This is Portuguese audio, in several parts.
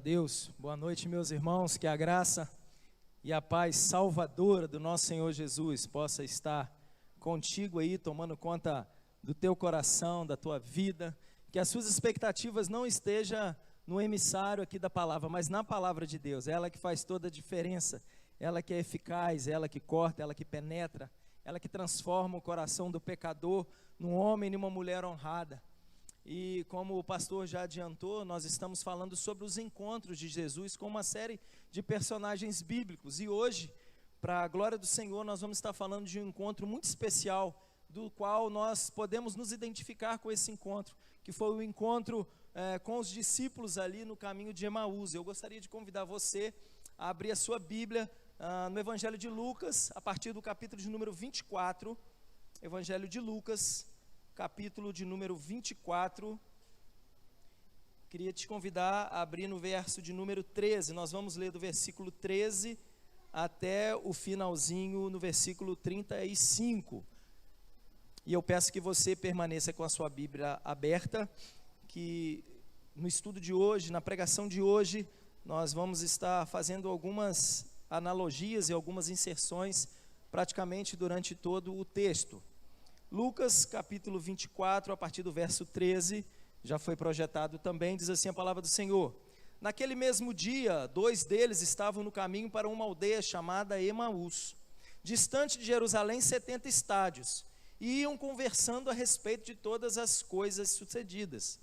Deus, boa noite, meus irmãos, que a graça e a paz salvadora do nosso Senhor Jesus possa estar contigo aí, tomando conta do teu coração, da tua vida, que as suas expectativas não estejam no emissário aqui da palavra, mas na palavra de Deus, ela que faz toda a diferença, ela que é eficaz, ela que corta, ela que penetra, ela que transforma o coração do pecador num homem e numa mulher honrada. E como o pastor já adiantou, nós estamos falando sobre os encontros de Jesus com uma série de personagens bíblicos. E hoje, para a glória do Senhor, nós vamos estar falando de um encontro muito especial, do qual nós podemos nos identificar com esse encontro, que foi o encontro com os discípulos ali no caminho de Emaús. Eu gostaria de convidar você a abrir a sua Bíblia no Evangelho de Lucas, a partir do capítulo de número 24, Evangelho de Lucas, capítulo de número 24, queria te convidar a abrir no verso de número 13, nós vamos ler do versículo 13 até o finalzinho no versículo 35, e eu peço que você permaneça com a sua Bíblia aberta, que no estudo de hoje, na pregação de hoje, nós vamos estar fazendo algumas analogias e algumas inserções, praticamente durante todo o texto. Lucas capítulo 24, a partir do verso 13, já foi projetado também, diz assim a palavra do Senhor: naquele mesmo dia, 2 deles estavam no caminho para uma aldeia chamada Emaús, distante de Jerusalém 70 estádios, e iam conversando a respeito de todas as coisas sucedidas.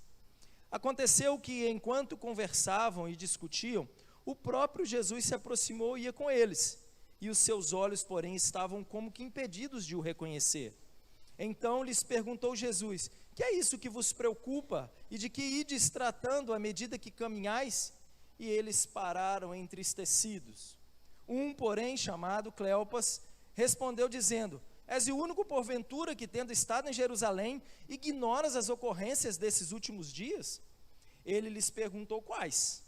Aconteceu que, enquanto conversavam e discutiam, o próprio Jesus se aproximou e ia com eles, e os seus olhos, porém, estavam como que impedidos de o reconhecer. Então lhes perguntou Jesus: que é isso que vos preocupa, e de que ides tratando à medida que caminhais? E eles pararam entristecidos. Um, porém, chamado Cleopas, respondeu dizendo: és o único porventura que, tendo estado em Jerusalém, ignoras as ocorrências desses últimos dias? Ele lhes perguntou quais,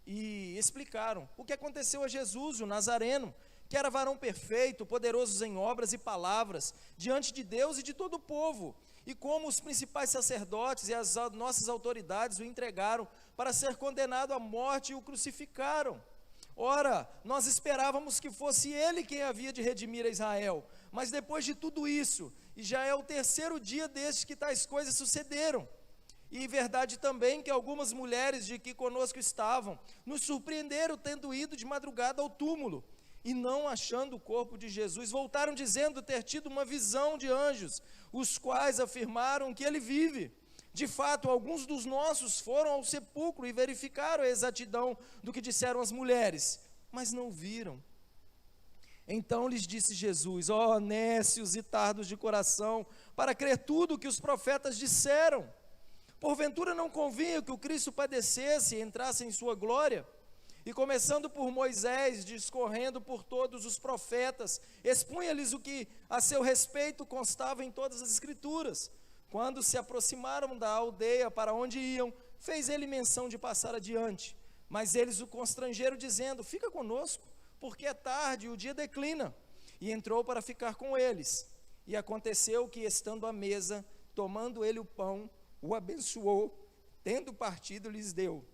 e explicaram o que aconteceu a Jesus, o Nazareno, que era varão perfeito, poderoso em obras e palavras, diante de Deus e de todo o povo, e como os principais sacerdotes e as nossas autoridades o entregaram para ser condenado à morte e o crucificaram. Ora, nós esperávamos que fosse ele quem havia de redimir a Israel, mas depois de tudo isso, e já é o 3º dia desde que tais coisas sucederam. E verdade também que algumas mulheres de que conosco estavam, nos surpreenderam tendo ido de madrugada ao túmulo, e não achando o corpo de Jesus, voltaram dizendo ter tido uma visão de anjos, os quais afirmaram que ele vive. De fato, alguns dos nossos foram ao sepulcro e verificaram a exatidão do que disseram as mulheres, mas não viram. Então lhes disse Jesus: ó nécios e tardos de coração, para crer tudo o que os profetas disseram. Porventura não convinha que o Cristo padecesse e entrasse em sua glória? E começando por Moisés, discorrendo por todos os profetas, expunha-lhes o que a seu respeito constava em todas as escrituras. Quando se aproximaram da aldeia para onde iam, fez ele menção de passar adiante. Mas eles o constrangeram, dizendo: fica conosco, porque é tarde e o dia declina. E entrou para ficar com eles. E aconteceu que, estando à mesa, tomando ele o pão, o abençoou, tendo partido, lhes deu.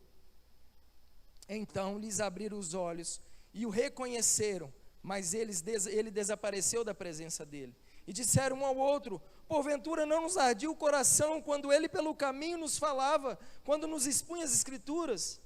Então lhes abriram os olhos e o reconheceram, mas ele desapareceu da presença dele. E disseram um ao outro: porventura não nos ardia o coração quando ele pelo caminho nos falava, quando nos expunha as escrituras?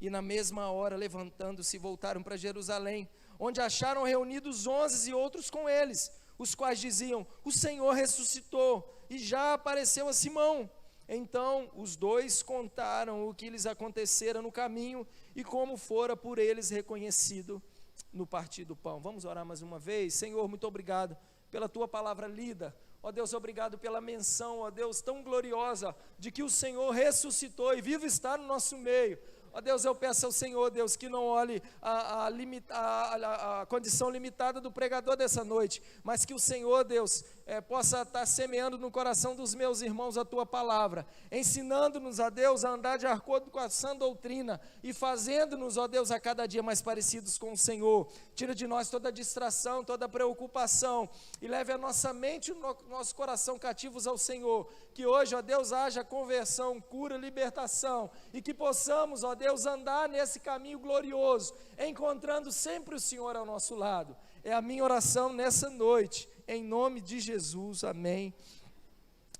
E na mesma hora, levantando-se, voltaram para Jerusalém, onde acharam reunidos 11 e outros com eles, os quais diziam: o Senhor ressuscitou e já apareceu a Simão. Então os 2 contaram o que lhes acontecera no caminho e como fora por eles reconhecido no partir do pão. Vamos orar mais uma vez. Senhor, muito obrigado pela tua palavra lida. Ó Deus, obrigado pela menção, ó Deus, tão gloriosa de que o Senhor ressuscitou e vivo está no nosso meio. Ó Deus, eu peço ao Senhor, Deus, que não olhe a condição limitada do pregador dessa noite, mas que o Senhor, Deus, possa estar semeando no coração dos meus irmãos a tua palavra, ensinando-nos, ó Deus, a andar de acordo com a sã doutrina e fazendo-nos, ó Deus, a cada dia mais parecidos com o Senhor. Tira de nós toda distração, toda preocupação e leve a nossa mente e o nosso coração cativos ao Senhor. Que hoje, ó Deus, haja conversão, cura, libertação e que possamos, ó Deus, andar nesse caminho glorioso, encontrando sempre o Senhor ao nosso lado. É a minha oração nessa noite, em nome de Jesus, amém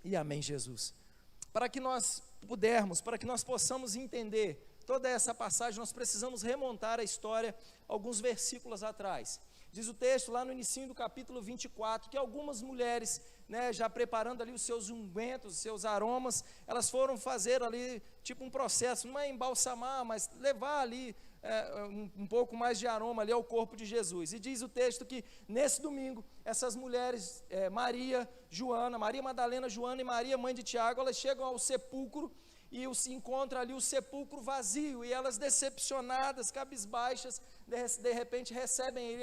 e amém, Jesus. Para que nós possamos entender toda essa passagem, nós precisamos remontar a história alguns versículos atrás. Diz o texto lá no início do capítulo 24, que algumas mulheres, já preparando ali os seus ungüentos, os seus aromas, elas foram fazer ali, tipo um processo, não é embalsamar, mas levar ali um pouco mais de aroma ali ao corpo de Jesus. E diz o texto que nesse domingo, essas mulheres, Maria Madalena, Joana e Maria, mãe de Tiago, elas chegam ao sepulcro e se encontra ali o sepulcro vazio, e elas decepcionadas, cabisbaixas, de repente recebem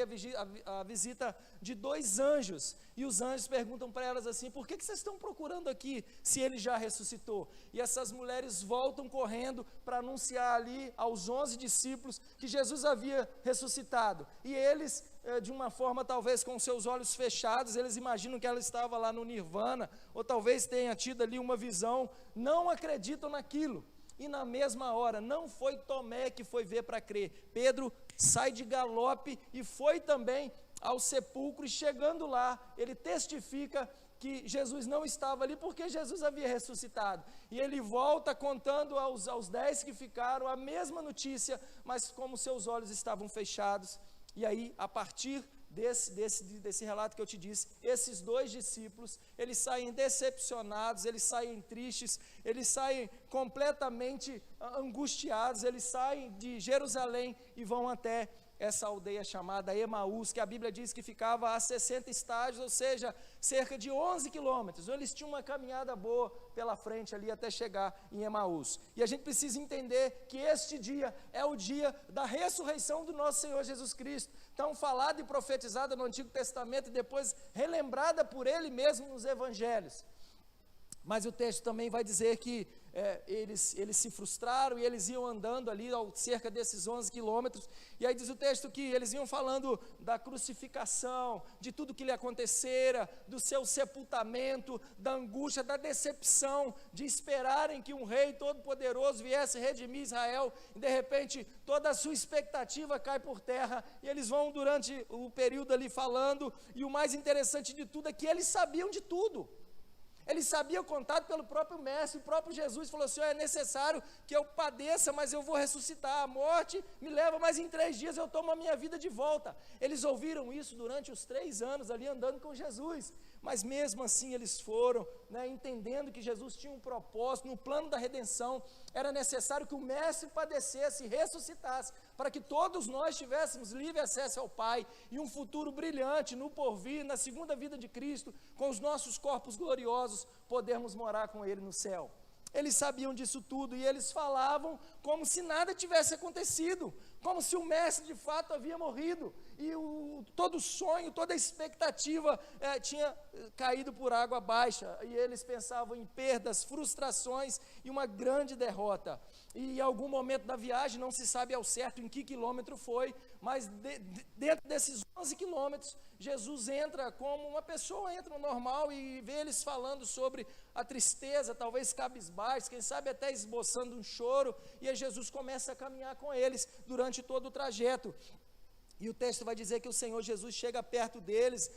a visita de 2 anjos, e os anjos perguntam para elas assim: por que vocês estão procurando aqui, se ele já ressuscitou? E essas mulheres voltam correndo para anunciar ali aos 11 discípulos que Jesus havia ressuscitado, e eles, de uma forma talvez com seus olhos fechados, eles imaginam que ela estava lá no nirvana, ou talvez tenha tido ali uma visão, não acreditam naquilo. E na mesma hora, não foi Tomé que foi ver para crer, Pedro sai de galope e foi também ao sepulcro, e chegando lá, ele testifica que Jesus não estava ali, porque Jesus havia ressuscitado, e ele volta contando aos 10 que ficaram a mesma notícia, mas como seus olhos estavam fechados. E aí, a partir desse relato que eu te disse, esses 2 discípulos, eles saem decepcionados, eles saem tristes, eles saem completamente angustiados, eles saem de Jerusalém e vão até essa aldeia chamada Emaús, que a Bíblia diz que ficava a 60 estádios, ou seja, cerca de 11 quilômetros. Eles tinham uma caminhada boa pela frente ali até chegar em Emaús. E a gente precisa entender que este dia é o dia da ressurreição do nosso Senhor Jesus Cristo, tão falada e profetizada no Antigo Testamento e depois relembrada por Ele mesmo nos Evangelhos. Mas o texto também vai dizer que eles se frustraram e eles iam andando ali cerca desses 11 quilômetros, e aí diz o texto que eles iam falando da crucificação, de tudo que lhe acontecera, do seu sepultamento, da angústia, da decepção, de esperarem que um rei todo-poderoso viesse redimir Israel, e de repente toda a sua expectativa cai por terra, e eles vão durante o período ali falando, e o mais interessante de tudo é que eles sabiam de tudo. Eles sabiam, contado pelo próprio mestre, o próprio Jesus falou assim: é necessário que eu padeça, mas eu vou ressuscitar, a morte me leva, mas em 3 dias eu tomo a minha vida de volta. Eles ouviram isso durante os 3 anos ali andando com Jesus, mas mesmo assim eles foram, entendendo que Jesus tinha um propósito, no plano da redenção, era necessário que o mestre padecesse e ressuscitasse, para que todos nós tivéssemos livre acesso ao Pai, e um futuro brilhante no porvir, na segunda vida de Cristo, com os nossos corpos gloriosos, podermos morar com Ele no céu. Eles sabiam disso tudo, e eles falavam como se nada tivesse acontecido, como se o mestre de fato havia morrido, e todo sonho, toda expectativa tinha caído por água baixa, e eles pensavam em perdas, frustrações e uma grande derrota. E em algum momento da viagem, não se sabe ao certo em que quilômetro foi, mas dentro desses 11 quilômetros, Jesus entra como uma pessoa entra normal, e vê eles falando sobre a tristeza, talvez cabisbaixo, quem sabe até esboçando um choro, e aí Jesus começa a caminhar com eles durante todo o trajeto. E o texto vai dizer que o Senhor Jesus chega perto deles,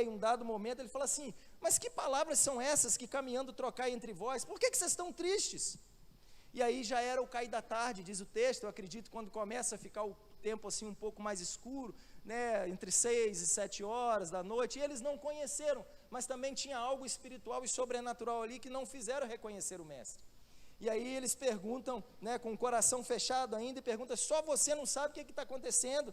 em um dado momento, ele fala assim: mas que palavras são essas que caminhando trocai entre vós? Por que vocês estão tristes? E aí já era o cair da tarde, diz o texto, eu acredito, quando começa a ficar o tempo assim um pouco mais escuro, entre 6 e 7 horas da noite, e eles não conheceram, mas também tinha algo espiritual e sobrenatural ali que não fizeram reconhecer o mestre. E aí eles perguntam, com o coração fechado ainda, e perguntam: só você não sabe o que está acontecendo?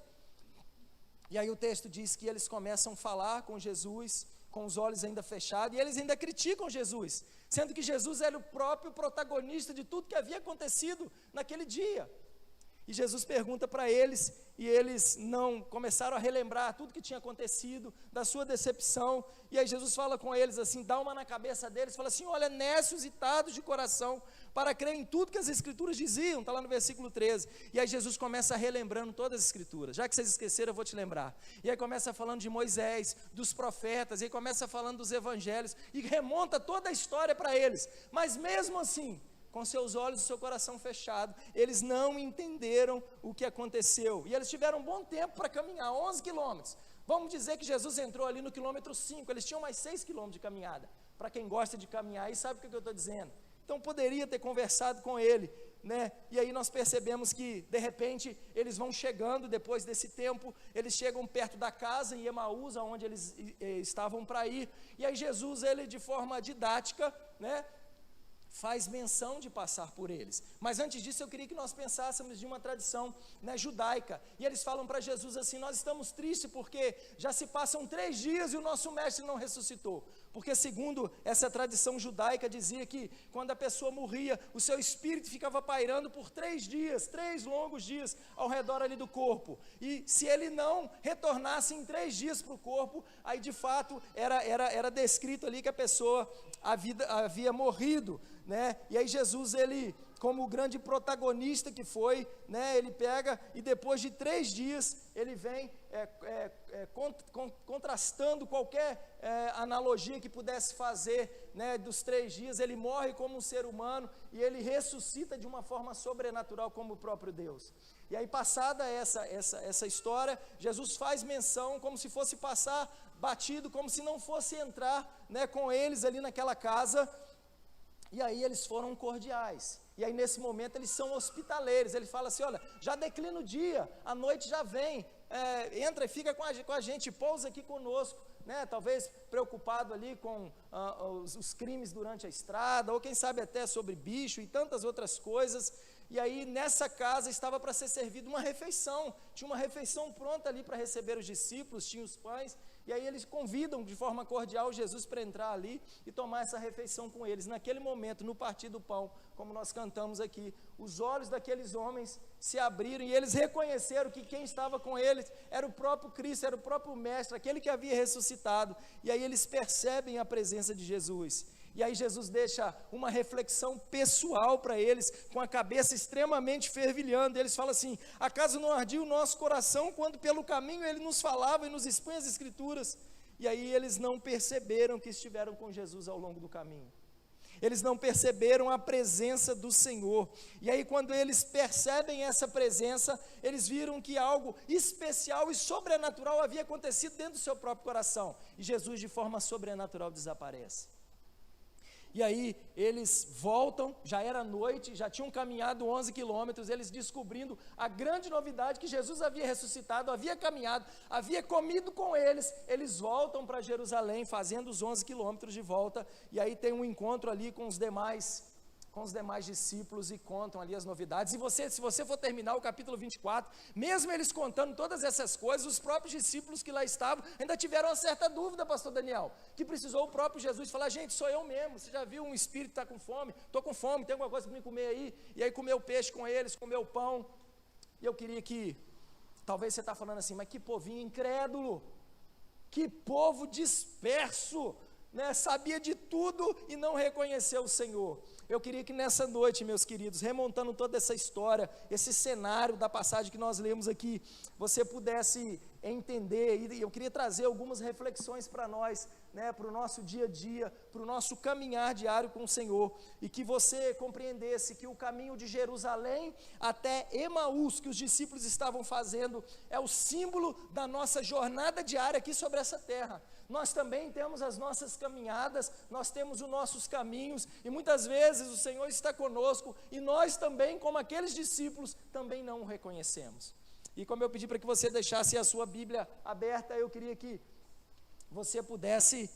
E aí o texto diz que eles começam a falar com Jesus, com os olhos ainda fechados, e eles ainda criticam Jesus, sendo que Jesus era o próprio protagonista de tudo que havia acontecido naquele dia. E Jesus pergunta para eles, e eles não começaram a relembrar tudo que tinha acontecido, da sua decepção, e aí Jesus fala com eles assim, dá uma na cabeça deles, fala assim, olha, nécios e tardos de coração, para crer em tudo que as Escrituras diziam, está lá no versículo 13, e aí Jesus começa relembrando todas as Escrituras, já que vocês esqueceram eu vou te lembrar, e aí começa falando de Moisés, dos profetas, e aí começa falando dos evangelhos, e remonta toda a história para eles, mas mesmo assim, com seus olhos e seu coração fechado, eles não entenderam o que aconteceu, e eles tiveram um bom tempo para caminhar, 11 quilômetros, vamos dizer que Jesus entrou ali no quilômetro 5, eles tinham mais 6 quilômetros de caminhada, para quem gosta de caminhar aí sabe o que eu estou dizendo, então poderia ter conversado com ele, né? E aí nós percebemos que de repente eles vão chegando, depois desse tempo, eles chegam perto da casa em Emaús, onde eles estavam para ir, e aí Jesus, ele de forma didática, né, faz menção de passar por eles, mas antes disso eu queria que nós pensássemos de uma tradição, né, judaica, e eles falam para Jesus assim, nós estamos tristes porque já se passam 3 dias e o nosso mestre não ressuscitou, porque segundo essa tradição judaica dizia que quando a pessoa morria, o seu espírito ficava pairando por 3 dias, 3 longos dias ao redor ali do corpo, e se ele não retornasse em 3 dias para o corpo, aí de fato era descrito ali que a pessoa havia morrido, né? E aí Jesus, ele, como o grande protagonista que foi, né, ele pega e depois de 3 dias, ele vem contrastando qualquer analogia que pudesse fazer, né, dos 3 dias, ele morre como um ser humano e ele ressuscita de uma forma sobrenatural como o próprio Deus. E aí passada essa história, Jesus faz menção como se fosse passar batido, como se não fosse entrar, né, com eles ali naquela casa, e aí eles foram cordiais, e aí nesse momento eles são hospitaleiros, ele fala assim, olha, já declina o dia, a noite já vem, entra e fica com a gente, pousa aqui conosco, né, talvez preocupado ali com os crimes durante a estrada, ou quem sabe até sobre bicho e tantas outras coisas, e aí nessa casa estava para ser servida uma refeição, tinha uma refeição pronta ali para receber os discípulos, tinha os pães, e aí eles convidam de forma cordial Jesus para entrar ali e tomar essa refeição com eles. Naquele momento, no partir do pão, como nós cantamos aqui, os olhos daqueles homens se abriram e eles reconheceram que quem estava com eles era o próprio Cristo, era o próprio Mestre, aquele que havia ressuscitado, e aí eles percebem a presença de Jesus. E aí Jesus deixa uma reflexão pessoal para eles, com a cabeça extremamente fervilhando, eles falam assim, acaso não ardia o nosso coração, quando pelo caminho ele nos falava e nos expunha as Escrituras? E aí eles não perceberam que estiveram com Jesus ao longo do caminho, eles não perceberam a presença do Senhor, e aí quando eles percebem essa presença, eles viram que algo especial e sobrenatural havia acontecido dentro do seu próprio coração, e Jesus de forma sobrenatural desaparece. E aí eles voltam, já era noite, já tinham caminhado 11 quilômetros, eles descobrindo a grande novidade que Jesus havia ressuscitado, havia caminhado, havia comido com eles, eles voltam para Jerusalém, fazendo os 11 quilômetros de volta, e aí tem um encontro ali com os demais discípulos e contam ali as novidades, e se você for terminar o capítulo 24, mesmo eles contando todas essas coisas, os próprios discípulos que lá estavam, ainda tiveram uma certa dúvida, pastor Daniel, que precisou o próprio Jesus falar, gente, sou eu mesmo, você já viu um espírito que está com fome? Estou com fome, tem alguma coisa para me comer aí? E aí comeu peixe com eles, comeu pão, e eu queria que, talvez você está falando assim, mas que povinho incrédulo, que povo disperso, né? Sabia de tudo e não reconheceu o Senhor. Eu queria que nessa noite, meus queridos, remontando toda essa história, esse cenário da passagem que nós lemos aqui, você pudesse entender, e eu queria trazer algumas reflexões para nós, né, para o nosso dia a dia, para o nosso caminhar diário com o Senhor, e que você compreendesse que o caminho de Jerusalém até Emaús, que os discípulos estavam fazendo, é o símbolo da nossa jornada diária aqui sobre essa terra. Nós também temos as nossas caminhadas, nós temos os nossos caminhos, e muitas vezes o Senhor está conosco, e nós também, como aqueles discípulos, também não o reconhecemos. E como eu pedi para que você deixasse a sua Bíblia aberta, eu queria que você pudesse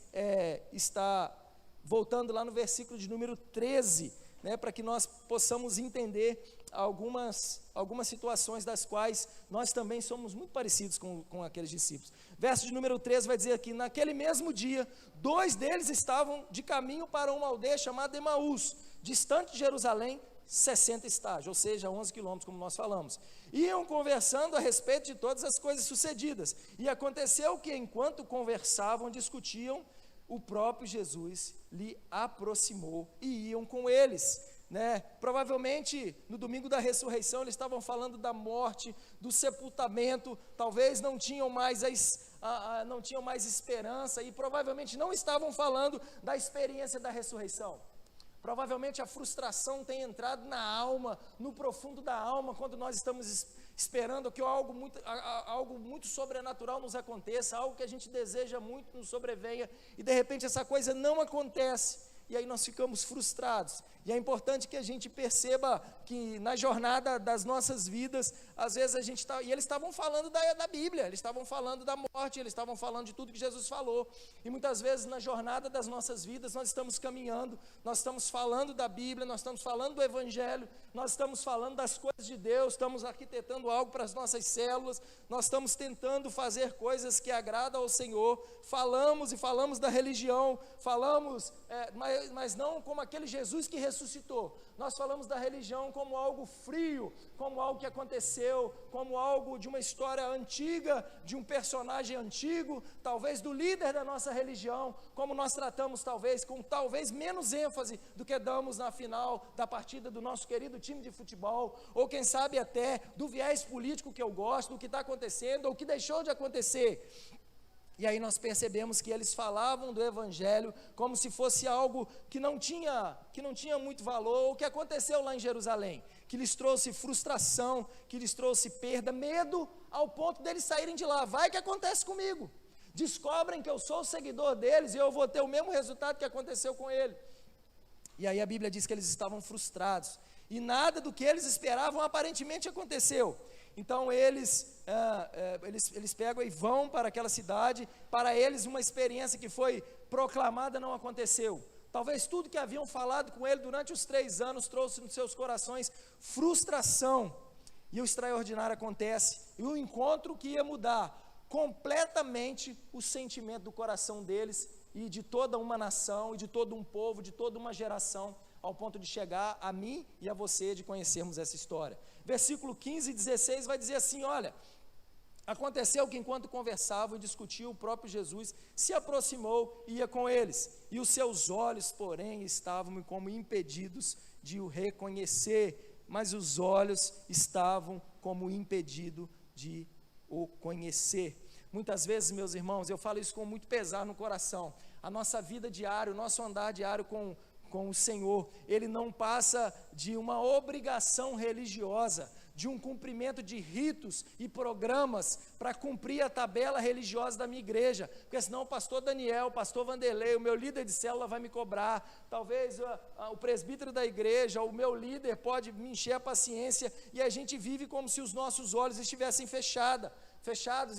estar voltando lá no versículo de número 13, né, para que nós possamos entender algumas situações das quais nós também somos muito parecidos com aqueles discípulos. Verso de número 13 vai dizer aqui, naquele mesmo dia, 2 deles estavam de caminho para uma aldeia chamada Emaús, distante de Jerusalém, 60 estágios, ou seja, 11 quilômetros, como nós falamos. Iam conversando a respeito de todas as coisas sucedidas. E aconteceu que, enquanto conversavam, discutiam, o próprio Jesus lhe aproximou e iam com eles. Provavelmente, no domingo da ressurreição, eles estavam falando da morte, do sepultamento, talvez não tinham mais esperança, e provavelmente não estavam falando da experiência da ressurreição. Provavelmente a frustração tem entrado na alma, no profundo da alma, quando nós estamos esperando que algo muito sobrenatural nos aconteça, algo que a gente deseja muito nos sobrevenha, e de repente essa coisa não acontece, e aí nós ficamos frustrados. E é importante que a gente perceba que na jornada das nossas vidas, às vezes a gente está, e eles estavam falando da Bíblia, eles estavam falando da morte, eles estavam falando de tudo que Jesus falou, e muitas vezes na jornada das nossas vidas, nós estamos caminhando, nós estamos falando da Bíblia, nós estamos falando do Evangelho, nós estamos falando das coisas de Deus, estamos arquitetando algo para as nossas células, nós estamos tentando fazer coisas que agradam ao Senhor, falamos da religião, mas não como aquele Jesus que ressuscitou. Nós falamos da religião como algo frio, como algo que aconteceu, como algo de uma história antiga, de um personagem antigo, talvez do líder da nossa religião, como nós tratamos talvez menos ênfase do que damos na final da partida do nosso querido time de futebol, ou quem sabe até do viés político que eu gosto, do que está acontecendo, ou que deixou de acontecer. E aí nós percebemos que eles falavam do Evangelho como se fosse algo que não tinha muito valor, o que aconteceu lá em Jerusalém, que lhes trouxe frustração, que lhes trouxe perda, medo, ao ponto deles saírem de lá. Vai que acontece comigo, descobrem que eu sou o seguidor deles e eu vou ter o mesmo resultado que aconteceu com ele. E aí a Bíblia diz que eles estavam frustrados, e nada do que eles esperavam aparentemente aconteceu. Então eles pegam e vão para aquela cidade. Para eles uma experiência que foi proclamada não aconteceu. Talvez tudo que haviam falado com ele durante os 3 anos trouxe nos seus corações frustração, e o extraordinário acontece, e o encontro que ia mudar completamente o sentimento do coração deles, e de toda uma nação, e de todo um povo, de toda uma geração, ao ponto de chegar a mim e a você, de conhecermos essa história. Versículo 15 e 16 vai dizer assim, olha: aconteceu que enquanto conversavam e discutiam, o próprio Jesus se aproximou e ia com eles, e os seus olhos, porém, estavam como impedidos de o reconhecer, mas os olhos estavam como impedidos de o conhecer. Muitas vezes, meus irmãos, eu falo isso com muito pesar no coração, a nossa vida diária, o nosso andar diário com o Senhor, ele não passa de uma obrigação religiosa, de um cumprimento de ritos e programas para cumprir a tabela religiosa da minha igreja, porque senão o pastor Daniel, o pastor Vanderlei, o meu líder de célula vai me cobrar, talvez o presbítero da igreja, o meu líder pode me encher a paciência, e a gente vive como se os nossos olhos estivessem fechados,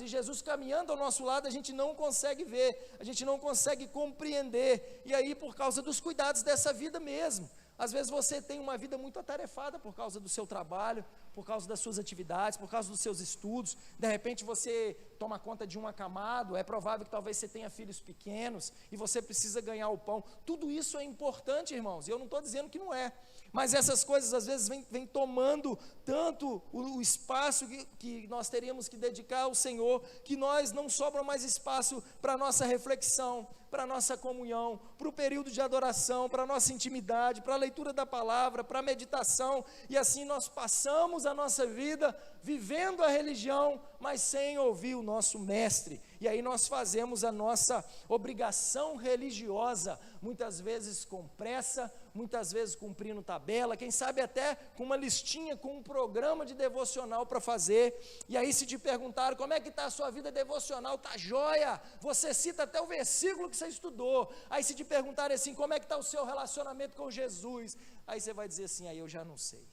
e Jesus caminhando ao nosso lado, a gente não consegue ver, a gente não consegue compreender, e aí por causa dos cuidados dessa vida mesmo, às vezes você tem uma vida muito atarefada por causa do seu trabalho, por causa das suas atividades, por causa dos seus estudos, de repente você toma conta de um acamado, é provável que talvez você tenha filhos pequenos, e você precisa ganhar o pão. Tudo isso é importante, irmãos, e eu não estou dizendo que não é, mas essas coisas às vezes vêm tomando tanto o espaço que nós teríamos que dedicar ao Senhor, que nós não sobra mais espaço para a nossa reflexão, para a nossa comunhão, para o período de adoração, para a nossa intimidade, para a leitura da palavra, para a meditação, e assim nós passamos a nossa vida vivendo a religião, mas sem ouvir o nosso mestre, e aí nós fazemos a nossa obrigação religiosa, muitas vezes com pressa, muitas vezes cumprindo tabela, quem sabe até com uma listinha, com um programa de devocional para fazer, e aí se te perguntaram, como é que está a sua vida devocional? Está jóia, você cita até o versículo que você estudou, aí se te perguntarem assim, como é que está o seu relacionamento com Jesus? Aí você vai dizer assim, aí eu já não sei.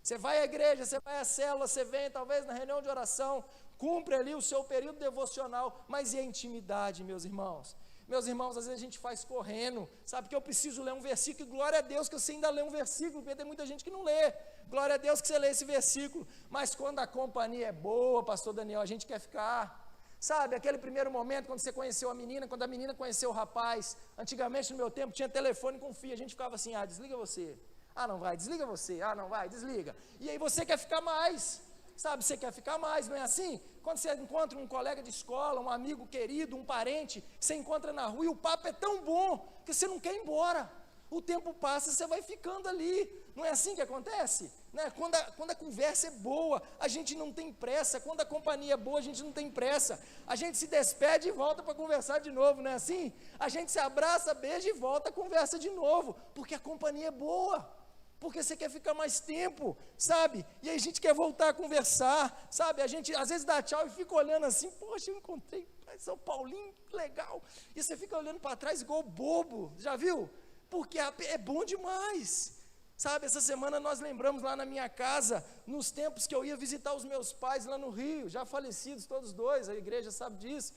Você vai à igreja, você vai à célula, você vem talvez na reunião de oração, cumpre ali o seu período devocional, mas e a intimidade, meus irmãos? Meus irmãos, às vezes a gente faz correndo, sabe que eu preciso ler um versículo, e glória a Deus que você ainda lê um versículo, porque tem muita gente que não lê, glória a Deus que você lê esse versículo, mas quando a companhia é boa, pastor Daniel, a gente quer ficar, sabe, aquele primeiro momento, quando você conheceu a menina, quando a menina conheceu o rapaz, antigamente no meu tempo tinha telefone com fio, a gente ficava assim, desliga você, Ah, não vai, desliga você. Ah, não vai, desliga. E aí você quer ficar mais, sabe? Você quer ficar mais, não é assim? Quando você encontra um colega de escola, um amigo querido, um parente, você encontra na rua e o papo é tão bom que você não quer ir embora. O tempo passa e você vai ficando ali. Não é assim que acontece? Né? Quando a conversa é boa, a gente não tem pressa. Quando a companhia é boa, a gente não tem pressa. A gente se despede e volta para conversar de novo, não é assim? A gente se abraça, beija e volta, conversa de novo, porque a companhia é boa. Porque você quer ficar mais tempo, sabe? E aí a gente quer voltar a conversar, sabe? A gente às vezes dá tchau e fica olhando assim, poxa, eu encontrei São Paulinho, que legal. E você fica olhando para trás igual bobo, já viu? Porque é bom demais, sabe? Essa semana nós lembramos lá na minha casa, nos tempos que eu ia visitar os meus pais lá no Rio, já falecidos todos dois, a igreja sabe disso.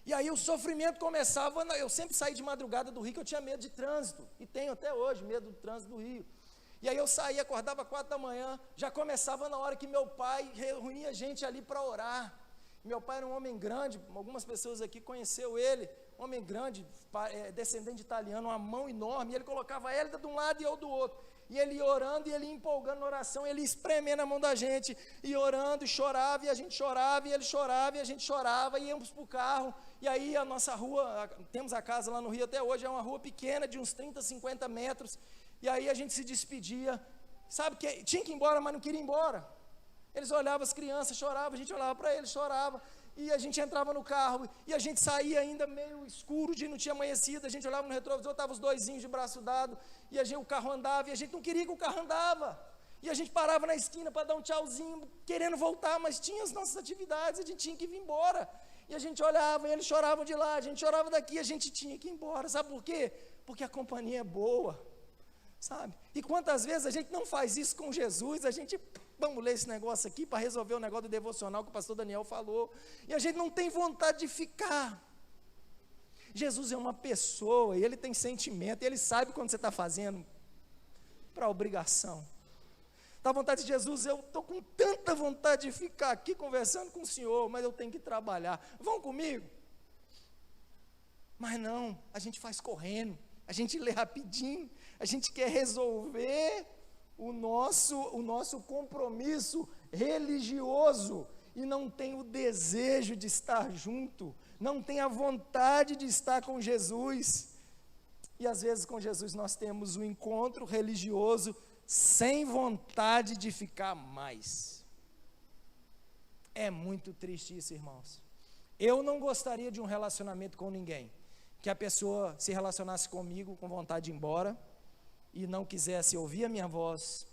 E aí o sofrimento começava, eu sempre saí de madrugada do Rio, que eu tinha medo de trânsito, e tenho até hoje medo do trânsito do Rio. E aí eu saía, acordava 4 da manhã, já começava na hora que meu pai reunia gente ali para orar. Meu pai era um homem grande, algumas pessoas aqui conheceu ele, homem grande, descendente de italiano, uma mão enorme, e ele colocava a Hélida de um lado e eu do outro. E ele ia orando, e ele ia empolgando na oração, ele ia espremendo a mão da gente, e orando, e chorava, e a gente chorava, e ele chorava, e a gente chorava, e íamos para o carro, e aí a nossa rua, temos a casa lá no Rio até hoje, é uma rua pequena, de uns 30, 50 metros, e aí a gente se despedia, sabe, que tinha que ir embora, mas não queria ir embora. Eles olhavam as crianças, choravam, a gente olhava para eles, chorava, e a gente entrava no carro, e a gente saía ainda meio escuro, de não tinha amanhecido, a gente olhava no retrovisor, estavam os doisinhos de braço dado, e o carro andava, e a gente não queria que o carro andava, e a gente parava na esquina para dar um tchauzinho, querendo voltar, mas tinha as nossas atividades, a gente tinha que vir embora, e a gente olhava, e eles choravam de lá, a gente chorava daqui, a gente tinha que ir embora, sabe por quê? Porque a companhia é boa, sabe? E quantas vezes a gente não faz isso com Jesus, a gente, vamos ler esse negócio aqui para resolver o negócio do devocional que o pastor Daniel falou, e a gente não tem vontade de ficar. Jesus é uma pessoa, e ele tem sentimento, e ele sabe quando você está fazendo para obrigação. Dá vontade de Jesus, eu estou com tanta vontade de ficar aqui conversando com o Senhor, mas eu tenho que trabalhar, vão comigo? Mas não, a gente faz correndo, a gente lê rapidinho, a gente quer resolver o nosso compromisso religioso, e não tem o desejo de estar junto, não tem a vontade de estar com Jesus, e às vezes com Jesus nós temos um encontro religioso, sem vontade de ficar mais. É muito triste isso, irmãos. Eu não gostaria de um relacionamento com ninguém, que a pessoa se relacionasse comigo com vontade de ir embora, e não quisesse ouvir a minha voz,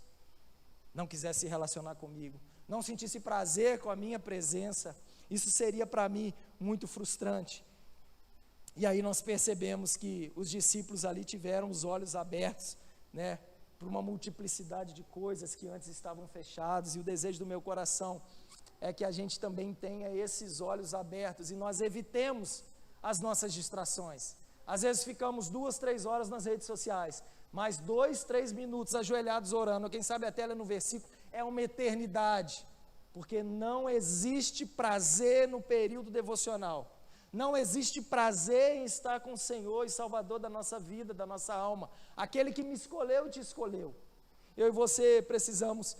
não quisesse se relacionar comigo, não sentisse prazer com a minha presença. Isso seria para mim muito frustrante. E aí nós percebemos que os discípulos ali tiveram os olhos abertos, né, por uma multiplicidade de coisas que antes estavam fechados, e o desejo do meu coração é que a gente também tenha esses olhos abertos, e nós evitemos as nossas distrações. Às vezes ficamos 2, 3 horas nas redes sociais, mas 2, 3 minutos ajoelhados orando, quem sabe até no versículo, é uma eternidade, porque não existe prazer no período devocional, não existe prazer em estar com o Senhor e Salvador da nossa vida, da nossa alma, aquele que me escolheu e te escolheu. Eu e você precisamos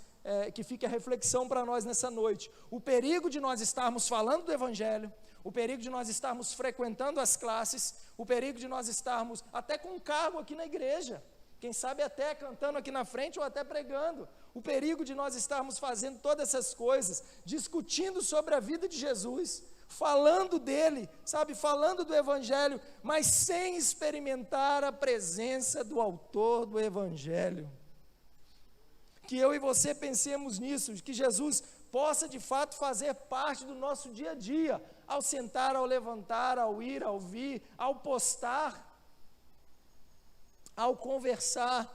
que fique a reflexão para nós nessa noite, o perigo de nós estarmos falando do Evangelho, o perigo de nós estarmos frequentando as classes, o perigo de nós estarmos até com um cargo aqui na igreja, quem sabe até cantando aqui na frente ou até pregando, o perigo de nós estarmos fazendo todas essas coisas, discutindo sobre a vida de Jesus, falando dele, sabe, falando do Evangelho, mas sem experimentar a presença do autor do Evangelho. Que eu e você pensemos nisso, que Jesus possa de fato fazer parte do nosso dia a dia, ao sentar, ao levantar, ao ir, ao vir, ao postar, ao conversar.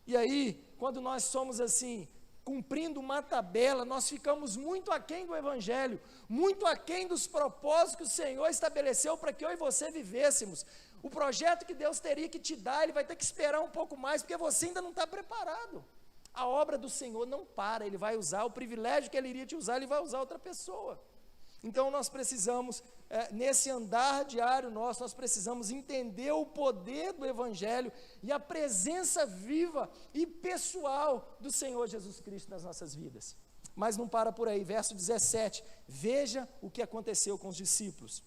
E aí, quando nós somos assim, cumprindo uma tabela, nós ficamos muito aquém do Evangelho, muito aquém dos propósitos que o Senhor estabeleceu para que eu e você vivêssemos. O projeto que Deus teria que te dar, Ele vai ter que esperar um pouco mais, porque você ainda não está preparado. A obra do Senhor não para, Ele vai usar o privilégio que Ele iria te usar, Ele vai usar outra pessoa. Então nós precisamos, nesse andar diário nosso, nós precisamos entender o poder do Evangelho e a presença viva e pessoal do Senhor Jesus Cristo nas nossas vidas. Mas não para por aí, verso 17, veja o que aconteceu com os discípulos.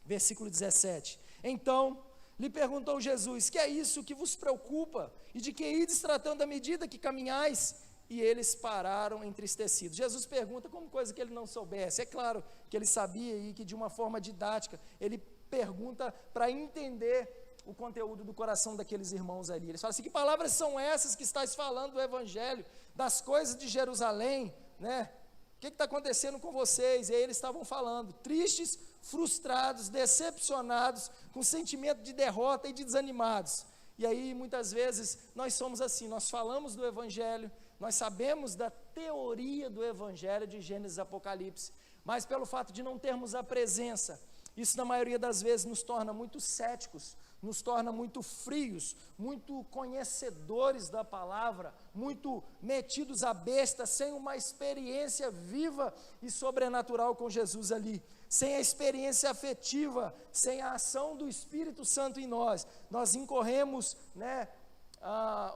Versículo 17, então lhe perguntou Jesus, que é isso que vos preocupa? E de que ides tratando à medida que caminhais? E eles pararam entristecidos. Jesus pergunta como coisa que ele não soubesse. É claro que ele sabia e que de uma forma didática, ele pergunta para entender o conteúdo do coração daqueles irmãos ali. Eles falam assim, que palavras são essas que estás falando do Evangelho, das coisas de Jerusalém, né? O que está acontecendo com vocês? E aí eles estavam falando, tristes, frustrados, decepcionados, com sentimento de derrota e de desanimados. E aí muitas vezes nós somos assim, nós falamos do Evangelho, nós sabemos da teoria do Evangelho de Gênesis e Apocalipse, mas pelo fato de não termos a presença, isso na maioria das vezes nos torna muito céticos, nos torna muito frios, muito conhecedores da palavra, muito metidos à besta, sem uma experiência viva e sobrenatural com Jesus ali, sem a experiência afetiva, sem a ação do Espírito Santo em nós incorremos,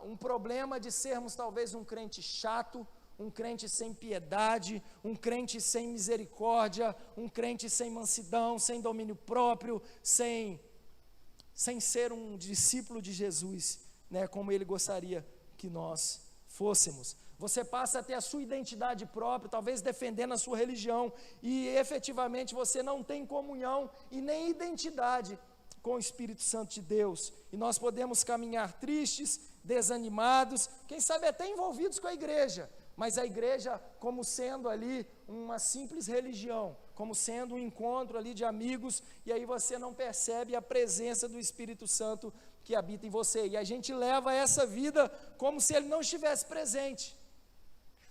um problema de sermos talvez um crente chato, um crente sem piedade, um crente sem misericórdia, um crente sem mansidão, sem domínio próprio, sem ser um discípulo de Jesus, como ele gostaria que nós fôssemos. Você passa a ter a sua identidade própria, talvez defendendo a sua religião, e efetivamente você não tem comunhão e nem identidade com o Espírito Santo de Deus, e nós podemos caminhar tristes, desanimados, quem sabe até envolvidos com a igreja, mas a igreja como sendo ali uma simples religião, como sendo um encontro ali de amigos, e aí você não percebe a presença do Espírito Santo que habita em você, e a gente leva essa vida como se ele não estivesse presente.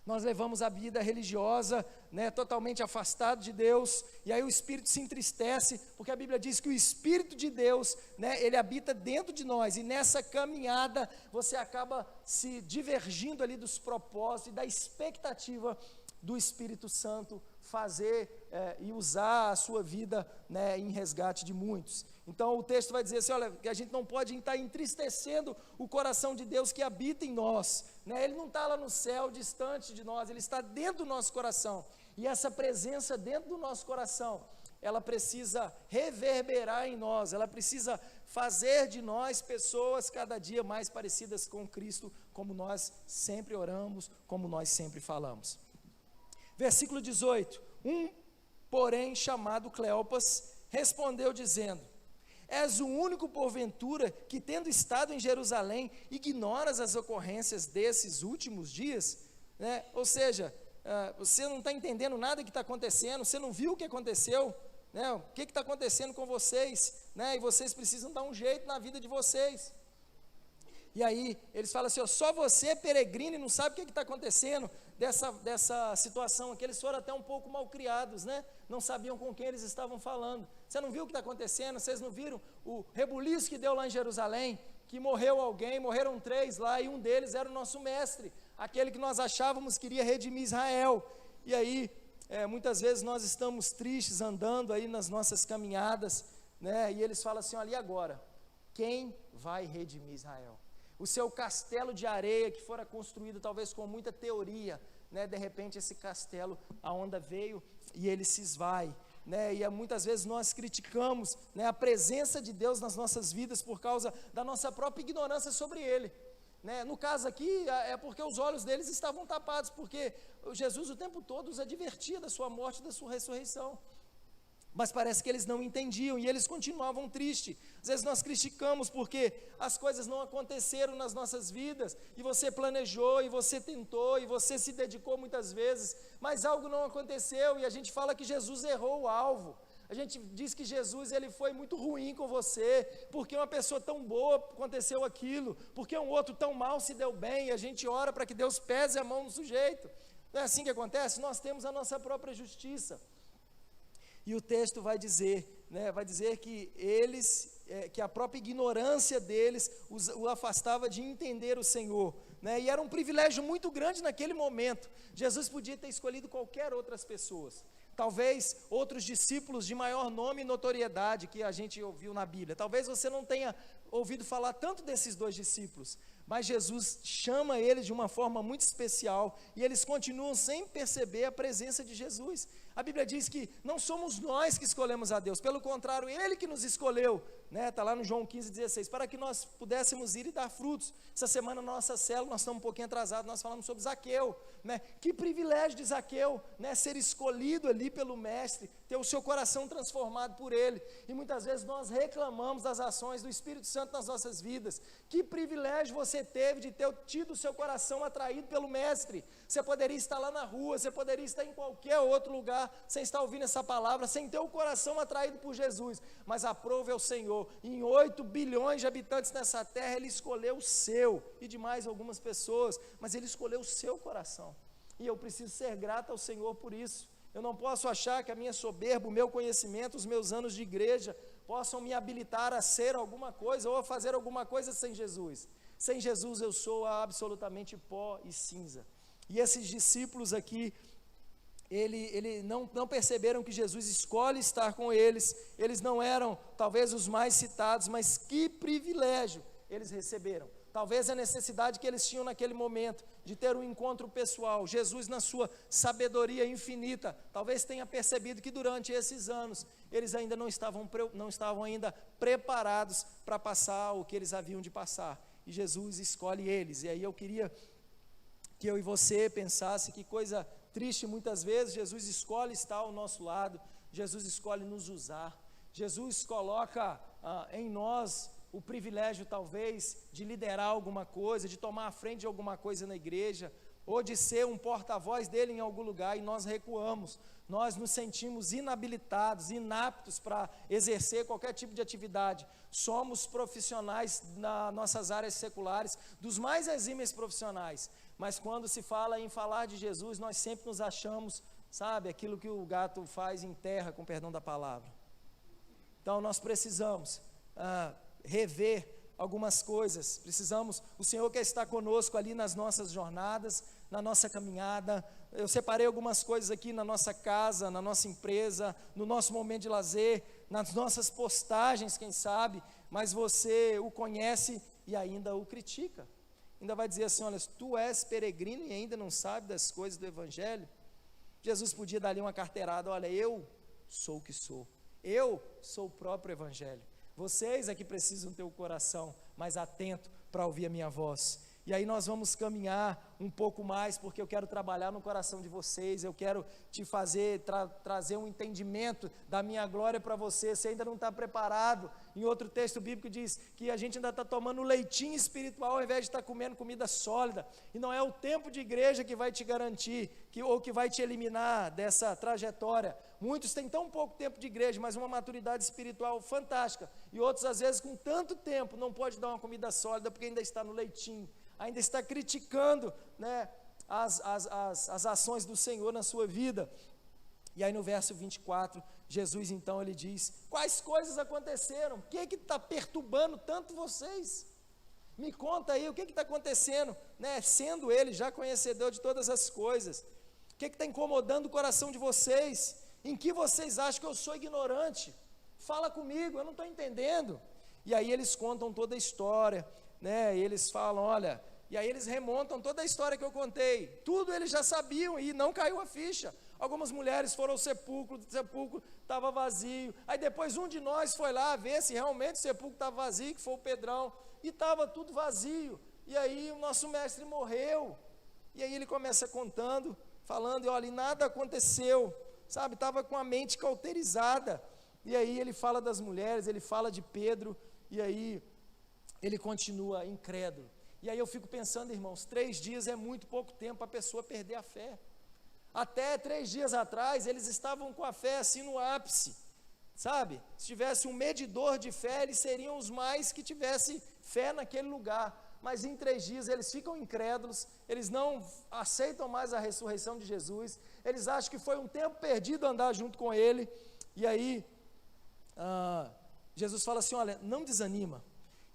Nós levamos a vida religiosa, totalmente afastado de Deus, e aí o Espírito se entristece, porque a Bíblia diz que o Espírito de Deus, ele habita dentro de nós, e nessa caminhada você acaba se divergindo ali dos propósitos e da expectativa do Espírito Santo fazer e usar a sua vida em resgate de muitos. Então o texto vai dizer assim, olha, que a gente não pode estar entristecendo o coração de Deus que habita em nós, ele não está lá no céu, distante de nós, ele está dentro do nosso coração, e essa presença dentro do nosso coração, ela precisa reverberar em nós, ela precisa fazer de nós pessoas cada dia mais parecidas com Cristo, como nós sempre oramos, como nós sempre falamos. Versículo 18, porém chamado Cleopas, respondeu dizendo, és o único porventura que tendo estado em Jerusalém, ignoras as ocorrências desses últimos dias? Ou seja, você não está entendendo nada que está acontecendo, você não viu o que aconteceu, o que está acontecendo com vocês, e vocês precisam dar um jeito na vida de vocês. E aí eles falam assim, só você é peregrino e não sabe o que está acontecendo dessa situação aqui. Eles foram até um pouco mal criados, não sabiam com quem eles estavam falando. Você não viu o que está acontecendo? Vocês não viram o rebuliço que deu lá em Jerusalém? Que morreu alguém, morreram 3 lá, e um deles era o nosso mestre, aquele que nós achávamos que iria redimir Israel. E aí, muitas vezes nós estamos tristes, andando aí nas nossas caminhadas, e eles falam assim, olha, e agora? Quem vai redimir Israel? O seu castelo de areia que fora construído talvez com muita teoria, de repente esse castelo, a onda veio e ele se esvai, e muitas vezes nós criticamos a presença de Deus nas nossas vidas por causa da nossa própria ignorância sobre Ele. No caso aqui, é porque os olhos deles estavam tapados, porque Jesus o tempo todo os advertia da sua morte e da sua ressurreição. Mas parece que eles não entendiam e eles continuavam tristes. Às vezes nós criticamos porque as coisas não aconteceram nas nossas vidas, e você planejou, e você tentou, e você se dedicou muitas vezes, mas algo não aconteceu, e a gente fala que Jesus errou o alvo. A gente diz que Jesus ele foi muito ruim com você, porque uma pessoa tão boa aconteceu aquilo, porque um outro tão mal se deu bem, e a gente ora para que Deus pese a mão no sujeito. Não é assim que acontece? Nós temos a nossa própria justiça. E o texto vai dizer que que a própria ignorância deles o afastava de entender o Senhor, e era um privilégio muito grande naquele momento. Jesus podia ter escolhido qualquer outras pessoas, talvez outros discípulos de maior nome e notoriedade que a gente ouviu na Bíblia. Talvez você não tenha ouvido falar tanto desses dois discípulos, mas Jesus chama eles de uma forma muito especial, e eles continuam sem perceber a presença de Jesus. A Bíblia diz que não somos nós que escolhemos a Deus, pelo contrário, Ele que nos escolheu, está lá no João 15,16, para que nós pudéssemos ir e dar frutos. Essa semana na nossa célula, nós estamos um pouquinho atrasados, nós falamos sobre Zaqueu, que privilégio de Zaqueu, ser escolhido ali pelo Mestre, ter o seu coração transformado por Ele, e muitas vezes nós reclamamos das ações do Espírito Santo nas nossas vidas. Que privilégio você teve de ter tido o seu coração atraído pelo Mestre. Você poderia estar lá na rua, você poderia estar em qualquer outro lugar, sem estar ouvindo essa palavra, sem ter o coração atraído por Jesus, mas aprove ao Senhor, em 8 bilhões de habitantes nessa terra, Ele escolheu o seu, e de mais algumas pessoas, mas Ele escolheu o seu coração, e eu preciso ser grato ao Senhor por isso. Eu não posso achar que a minha soberba, o meu conhecimento, os meus anos de igreja, possam me habilitar a ser alguma coisa, ou a fazer alguma coisa sem Jesus. Sem Jesus eu sou absolutamente pó e cinza. E esses discípulos aqui, eles não perceberam que Jesus escolhe estar com eles. Eles não eram talvez os mais citados, mas que privilégio eles receberam. Talvez a necessidade que eles tinham naquele momento, de ter um encontro pessoal. Jesus, na sua sabedoria infinita, talvez tenha percebido que durante esses anos, eles ainda não estavam ainda preparados para passar o que eles haviam de passar, e Jesus escolhe eles. E aí eu queria que eu e você pensasse que coisa triste, muitas vezes Jesus escolhe estar ao nosso lado, Jesus escolhe nos usar, Jesus coloca em nós o privilégio talvez de liderar alguma coisa, de tomar a frente de alguma coisa na igreja, ou de ser um porta-voz dele em algum lugar, e nós recuamos, nós nos sentimos inabilitados, inaptos para exercer qualquer tipo de atividade. Somos profissionais nas nossas áreas seculares, dos mais exímios profissionais, mas quando se fala em falar de Jesus, nós sempre nos achamos, sabe, aquilo que o gato faz em terra, com perdão da palavra. Então nós precisamos rever algumas coisas, precisamos, o Senhor quer estar conosco ali nas nossas jornadas, na nossa caminhada. Eu separei algumas coisas aqui na nossa casa, na nossa empresa, no nosso momento de lazer, nas nossas postagens, quem sabe, mas você o conhece e ainda o critica, ainda vai dizer assim: olha, tu és peregrino e ainda não sabe das coisas do Evangelho. Jesus podia dar ali uma carteirada: olha, eu sou o que sou, eu sou o próprio Evangelho. Vocês é que precisam ter o coração mais atento para ouvir a minha voz. E aí nós vamos caminhar um pouco mais, porque eu quero trabalhar no coração de vocês, eu quero te fazer, trazer um entendimento da minha glória para você. Você ainda não está preparado. Em outro texto bíblico diz que a gente ainda está tomando leitinho espiritual ao invés de estar comendo comida sólida, e não é o tempo de igreja que vai te garantir, ou que vai te eliminar dessa trajetória. Muitos têm tão pouco tempo de igreja, mas uma maturidade espiritual fantástica, e outros às vezes com tanto tempo não pode dar uma comida sólida, porque ainda está no leitinho, ainda está criticando, as ações do Senhor na sua vida. E aí no verso 24, Jesus então ele diz: quais coisas aconteceram? O que está perturbando tanto vocês? Me conta aí, o que está acontecendo, sendo ele já conhecedor de todas as coisas, o que está incomodando o coração de vocês? Em que vocês acham que eu sou ignorante? Fala comigo, eu não estou entendendo. E aí eles contam toda a história, e eles falam: olha, e aí eles remontam toda a história que eu contei, tudo eles já sabiam e não caiu a ficha. Algumas mulheres foram ao sepulcro, o sepulcro estava vazio, aí depois um de nós foi lá ver se realmente o sepulcro estava vazio, que foi o Pedrão, e estava tudo vazio. E aí o nosso mestre morreu, e aí ele começa contando, falando, e olha, e nada aconteceu, sabe, estava com a mente cauterizada. E aí ele fala das mulheres, ele fala de Pedro, e aí ele continua incrédulo. E aí eu fico pensando, irmãos, 3 dias é muito pouco tempo para a pessoa perder a fé. Até 3 dias atrás, eles estavam com a fé assim no ápice, sabe? Se tivesse um medidor de fé, eles seriam os mais que tivessem fé naquele lugar. Mas em 3 dias eles ficam incrédulos, eles não aceitam mais a ressurreição de Jesus, eles acham que foi um tempo perdido andar junto com ele. E aí, Jesus fala assim: olha, não desanima.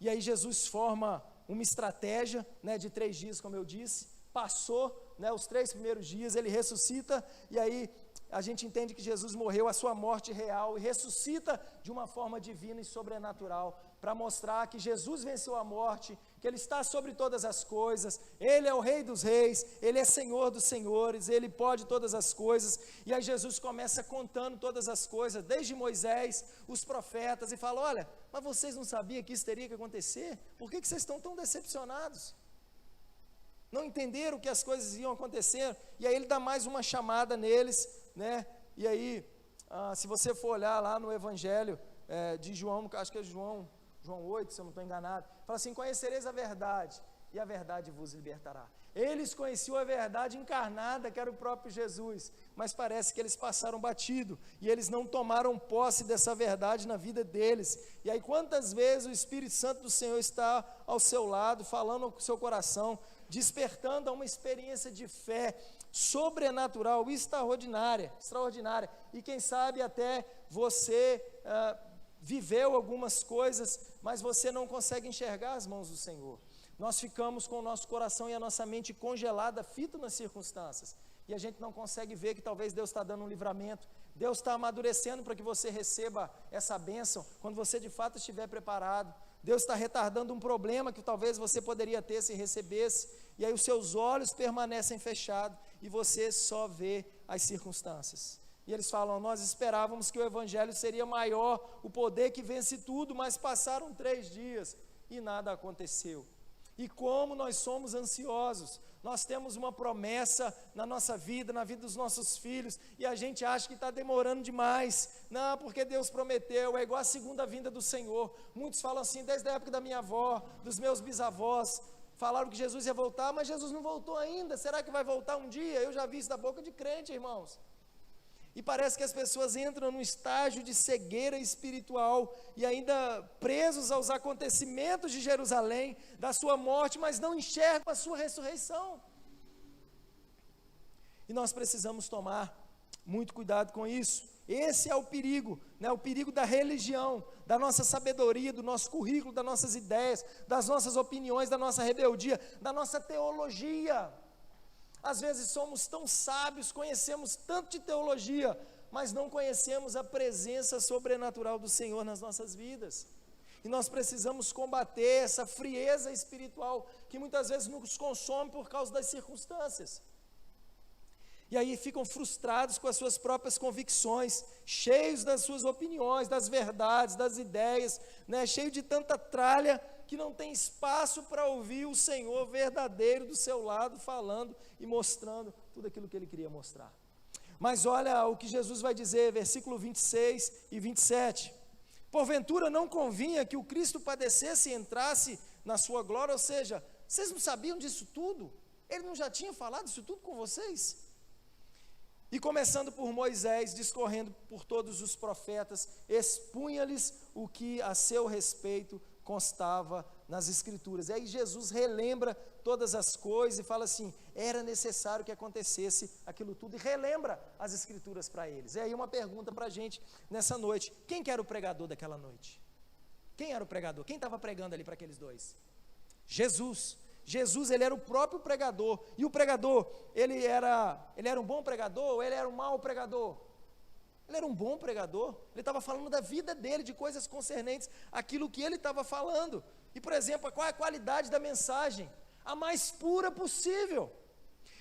E aí Jesus forma uma estratégia, de 3 dias, como eu disse, passou, né, os 3 primeiros dias, ele ressuscita, e aí a gente entende que Jesus morreu a sua morte real e ressuscita de uma forma divina e sobrenatural, para mostrar que Jesus venceu a morte, que Ele está sobre todas as coisas, Ele é o Rei dos Reis, Ele é Senhor dos Senhores, Ele pode todas as coisas. E aí Jesus começa contando todas as coisas, desde Moisés, os profetas, e fala: olha, mas vocês não sabiam que isso teria que acontecer? Por que vocês estão tão decepcionados? Não entenderam que as coisas iam acontecer? E aí ele dá mais uma chamada neles, né? E aí, se você for olhar lá no Evangelho de João, acho que é João 8, se eu não estou enganado, fala assim: conhecereis a verdade, e a verdade vos libertará. Eles conheciam a verdade encarnada, que era o próprio Jesus, mas parece que eles passaram batido, e eles não tomaram posse dessa verdade na vida deles. E aí quantas vezes o Espírito Santo do Senhor está ao seu lado, falando ao seu coração, despertando a uma experiência de fé sobrenatural, extraordinária, e quem sabe até você viveu algumas coisas, mas você não consegue enxergar as mãos do Senhor. Nós ficamos com o nosso coração e a nossa mente congelada, fito nas circunstâncias, e a gente não consegue ver que talvez Deus está dando um livramento, Deus está amadurecendo para que você receba essa bênção, quando você de fato estiver preparado. Deus está retardando um problema que talvez você poderia ter se recebesse, e aí os seus olhos permanecem fechados, e você só vê as circunstâncias. E eles falam: nós esperávamos que o Evangelho seria maior, o poder que vence tudo, mas passaram 3 dias, e nada aconteceu. E como nós somos ansiosos, nós temos uma promessa na nossa vida, na vida dos nossos filhos, e a gente acha que está demorando demais. Não, porque Deus prometeu, é igual a segunda vinda do Senhor. Muitos falam assim, desde a época da minha avó, dos meus bisavós, falaram que Jesus ia voltar, mas Jesus não voltou ainda. Será que vai voltar um dia? Eu já vi isso da boca de crente, irmãos. E parece que as pessoas entram num estágio de cegueira espiritual e ainda presos aos acontecimentos de Jerusalém, da sua morte, mas não enxergam a sua ressurreição. E nós precisamos tomar muito cuidado com isso. Esse é o perigo, né? O perigo da religião, da nossa sabedoria, do nosso currículo, das nossas ideias, das nossas opiniões, da nossa rebeldia, da nossa teologia. Às vezes somos tão sábios, conhecemos tanto de teologia, mas não conhecemos a presença sobrenatural do Senhor nas nossas vidas. E nós precisamos combater essa frieza espiritual que muitas vezes nos consome por causa das circunstâncias. E aí ficam frustrados com as suas próprias convicções, cheios das suas opiniões, das verdades, das ideias, né? Cheio de tanta tralha que não tem espaço para ouvir o Senhor verdadeiro do seu lado, falando e mostrando tudo aquilo que Ele queria mostrar. Mas olha o que Jesus vai dizer, versículo 26 e 27. Porventura não convinha que o Cristo padecesse e entrasse na sua glória? Ou seja, vocês não sabiam disso tudo? Ele não já tinha falado isso tudo com vocês? E começando por Moisés, discorrendo por todos os profetas, expunha-lhes o que a seu respeito constava nas Escrituras. E aí Jesus relembra todas as coisas e fala assim, era necessário que acontecesse aquilo tudo, e relembra as Escrituras para eles. E aí uma pergunta para a gente nessa noite: quem que era o pregador daquela noite? Quem era o pregador? Quem estava pregando ali para aqueles dois? Jesus. Jesus, ele era o próprio pregador. E o pregador, ele era um bom pregador ou ele era um mau pregador? Ele era um bom pregador. Ele estava falando da vida dele, de coisas concernentes àquilo que ele estava falando. E, por exemplo, qual é a qualidade da mensagem? A mais pura possível.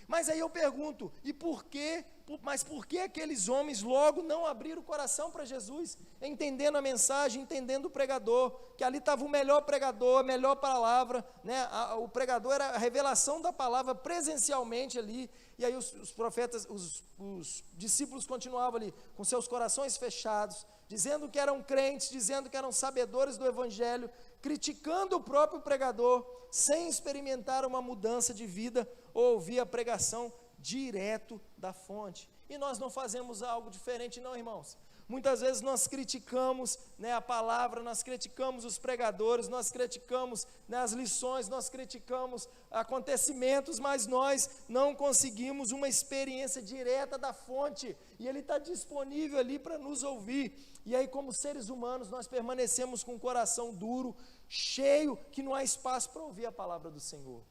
Mas aí eu pergunto, por que aqueles homens logo não abriram o coração para Jesus, entendendo a mensagem, entendendo o pregador, que ali estava o melhor pregador, a melhor palavra, né? O pregador era a revelação da palavra presencialmente ali, e aí os profetas, os discípulos continuavam ali, com seus corações fechados, dizendo que eram crentes, dizendo que eram sabedores do Evangelho, criticando o próprio pregador, sem experimentar uma mudança de vida, ou ouvir a pregação direto da fonte. E nós não fazemos algo diferente não, irmãos. Muitas vezes nós criticamos, né, a palavra, nós criticamos os pregadores, nós criticamos, né, as lições, nós criticamos acontecimentos, mas nós não conseguimos uma experiência direta da fonte, e Ele está disponível ali para nos ouvir. E aí, como seres humanos, nós permanecemos com o coração duro, cheio, que não há espaço para ouvir a palavra do Senhor.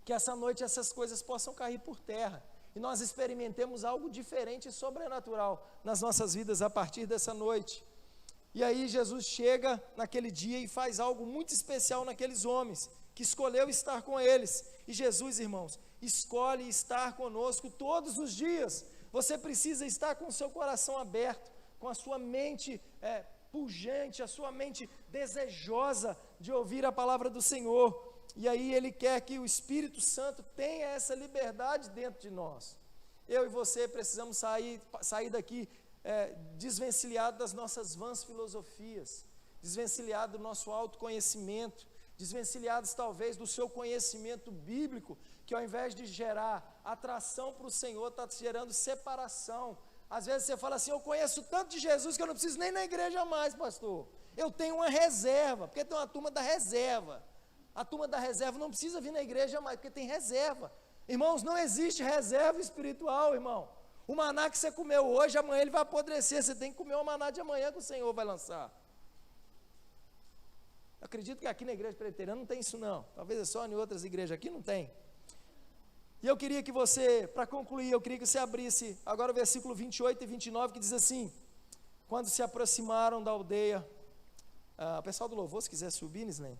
que essa noite essas coisas possam cair por terra, e nós experimentemos algo diferente e sobrenatural nas nossas vidas a partir dessa noite. E aí Jesus chega naquele dia e faz algo muito especial naqueles homens, que escolheu estar com eles. E Jesus, irmãos, escolhe estar conosco todos os dias. Você precisa estar com o seu coração aberto, com a sua mente pujante, a sua mente desejosa de ouvir a palavra do Senhor. E aí Ele quer que o Espírito Santo tenha essa liberdade dentro de nós. Eu e você precisamos sair daqui desvencilhado das nossas vãs filosofias, desvencilhado do nosso autoconhecimento, desvencilhados talvez do seu conhecimento bíblico, que ao invés de gerar atração para o Senhor, está gerando separação. Às vezes você fala assim: eu conheço tanto de Jesus que eu não preciso nem na igreja mais, pastor. Eu tenho uma reserva, porque tem uma turma da reserva. A turma da reserva não precisa vir na igreja mais, porque tem reserva. Irmãos, não existe reserva espiritual, irmão. O maná que você comeu hoje, amanhã ele vai apodrecer. Você tem que comer o maná de amanhã que o Senhor vai lançar. Eu acredito que aqui na igreja presbiteriana não tem isso não. Talvez é só em outras igrejas, aqui não tem. E eu queria que você, para concluir, eu queria que você abrisse agora o versículo 28 e 29, que diz assim: quando se aproximaram da aldeia, o pessoal do louvor, se quiser subir, Nislene,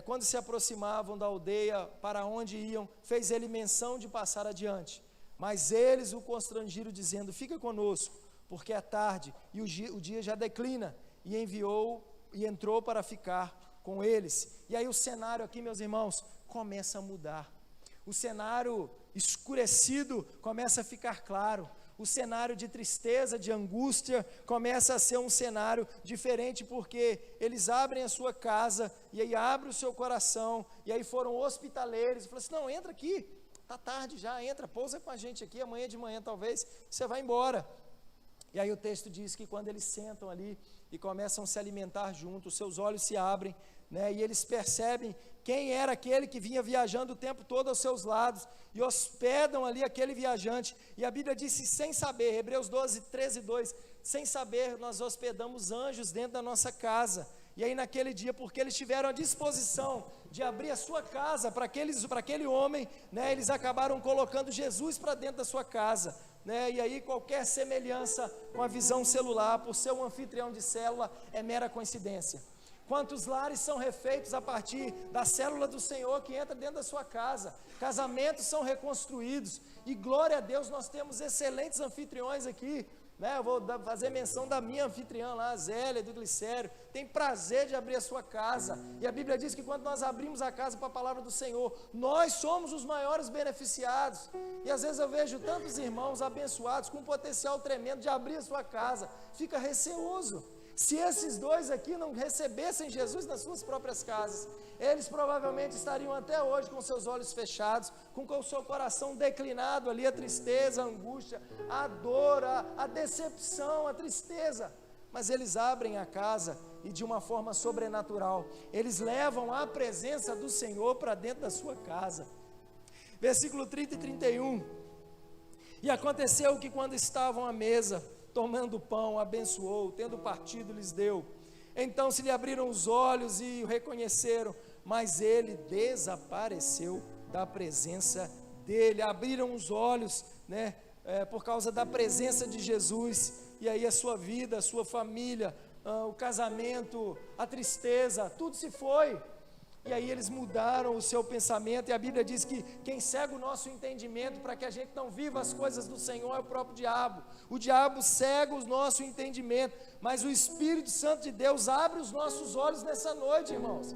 quando se aproximavam da aldeia para onde iam, fez ele menção de passar adiante. Mas eles o constrangiram, dizendo: fica conosco, porque é tarde, e o dia já declina. E entrou para ficar com eles. E aí o cenário aqui, meus irmãos, começa a mudar. O cenário escurecido começa a ficar claro. O cenário de tristeza, de angústia, começa a ser um cenário diferente, porque eles abrem a sua casa, e aí abrem o seu coração, e aí foram hospitaleiros, e falaram assim: não, entra aqui, está tarde já, entra, pousa com a gente aqui, amanhã de manhã talvez você vai embora. E aí o texto diz que quando eles sentam ali e começam a se alimentar juntos, seus olhos se abrem, e eles percebem quem era aquele que vinha viajando o tempo todo aos seus lados, e hospedam ali aquele viajante. E a Bíblia disse: sem saber, Hebreus 12, 13, 2, sem saber nós hospedamos anjos dentro da nossa casa. E aí naquele dia, porque eles tiveram a disposição de abrir a sua casa para aquele homem, eles acabaram colocando Jesus para dentro da sua casa, e aí qualquer semelhança com a visão celular, por ser um anfitrião de célula, é mera coincidência. Quantos lares são refeitos a partir da célula do Senhor que entra dentro da sua casa? Casamentos são reconstruídos, e glória a Deus, nós temos excelentes anfitriões aqui, eu vou fazer menção da minha anfitriã lá, a Zélia, do Glicério, tem prazer de abrir a sua casa, e a Bíblia diz que quando nós abrimos a casa para a palavra do Senhor, nós somos os maiores beneficiados. E às vezes eu vejo tantos irmãos abençoados, com um potencial tremendo de abrir a sua casa, fica receoso. Se esses dois aqui não recebessem Jesus nas suas próprias casas, eles provavelmente estariam até hoje com seus olhos fechados, com o seu coração declinado ali, a tristeza, a angústia, a dor, a decepção, a tristeza. Mas eles abrem a casa e de uma forma sobrenatural, eles levam a presença do Senhor para dentro da sua casa. Versículo 30 e 31, e aconteceu que quando estavam à mesa, tomando pão, abençoou, tendo partido, lhes deu. Então se lhe abriram os olhos e o reconheceram, mas ele desapareceu da presença dele. Abriram os olhos, por causa da presença de Jesus, e aí a sua vida, a sua família, o casamento, a tristeza, tudo se foi. E aí eles mudaram o seu pensamento, e a Bíblia diz que quem cega o nosso entendimento para que a gente não viva as coisas do Senhor é o próprio diabo. O diabo cega o nosso entendimento, mas o Espírito Santo de Deus abre os nossos olhos nessa noite, irmãos.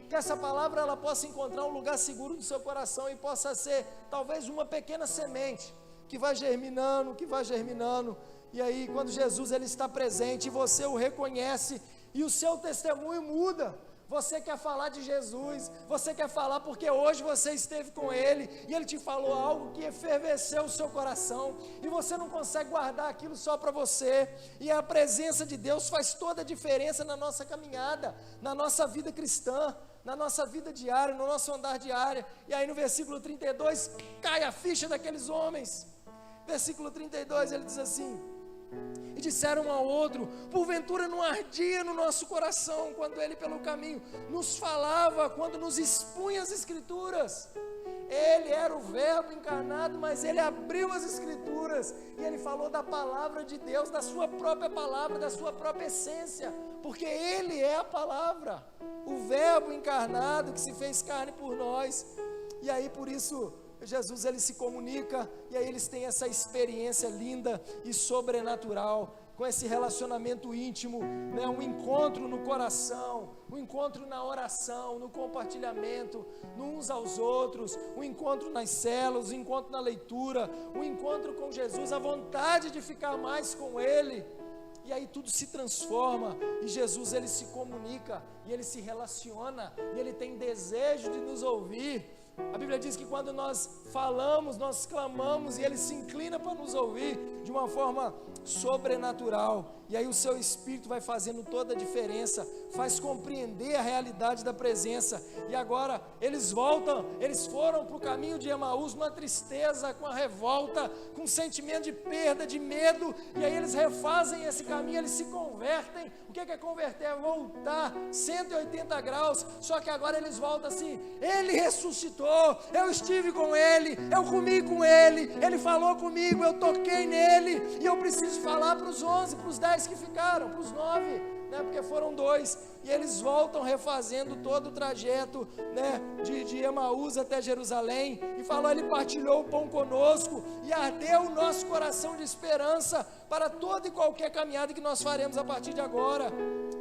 Que essa palavra ela possa encontrar um lugar seguro no seu coração e possa ser talvez uma pequena semente que vai germinando, e aí quando Jesus ele está presente e você o reconhece e o seu testemunho muda. Você quer falar de Jesus, você quer falar porque hoje você esteve com Ele, e Ele te falou algo que efervesceu o seu coração, e você não consegue guardar aquilo só para você, e a presença de Deus faz toda a diferença na nossa caminhada, na nossa vida cristã, na nossa vida diária, no nosso andar diário. E aí no versículo 32, cai a ficha daqueles homens. Versículo 32, ele diz assim: e disseram um ao outro: porventura não ardia no nosso coração quando ele pelo caminho nos falava, quando nos expunha as Escrituras. Ele era o Verbo encarnado, mas ele abriu as Escrituras e ele falou da palavra de Deus, da sua própria palavra, da sua própria essência, porque ele é a palavra, o Verbo encarnado que se fez carne por nós. E aí por isso Jesus ele se comunica, e aí eles têm essa experiência linda e sobrenatural, com esse relacionamento íntimo, né? Um encontro no coração, um encontro na oração, no compartilhamento, uns aos outros, um encontro nas células, um encontro na leitura, um encontro com Jesus, a vontade de ficar mais com Ele. E aí tudo se transforma, e Jesus ele se comunica, e ele se relaciona, e ele tem desejo de nos ouvir. A Bíblia diz que quando nós falamos, nós clamamos, e ele se inclina para nos ouvir de uma forma sobrenatural. E aí o seu Espírito vai fazendo toda a diferença, faz compreender a realidade da presença. E agora eles voltam, eles foram para o caminho de Emaús, numa tristeza, com a revolta, com um sentimento de perda, de medo. E aí eles refazem esse caminho, eles se convertem. O que é converter? É voltar 180 graus, só que agora eles voltam assim: ele ressuscitou, eu estive com ele, eu comi com ele, ele falou comigo, eu toquei nele, e eu preciso falar para os 11, para os 10 que ficaram, para os 9, né, porque foram 2, e eles voltam refazendo todo o trajeto, né, de Emaús até Jerusalém, e falou: ele partilhou o pão conosco, e ardeu o nosso coração de esperança, para toda e qualquer caminhada que nós faremos a partir de agora.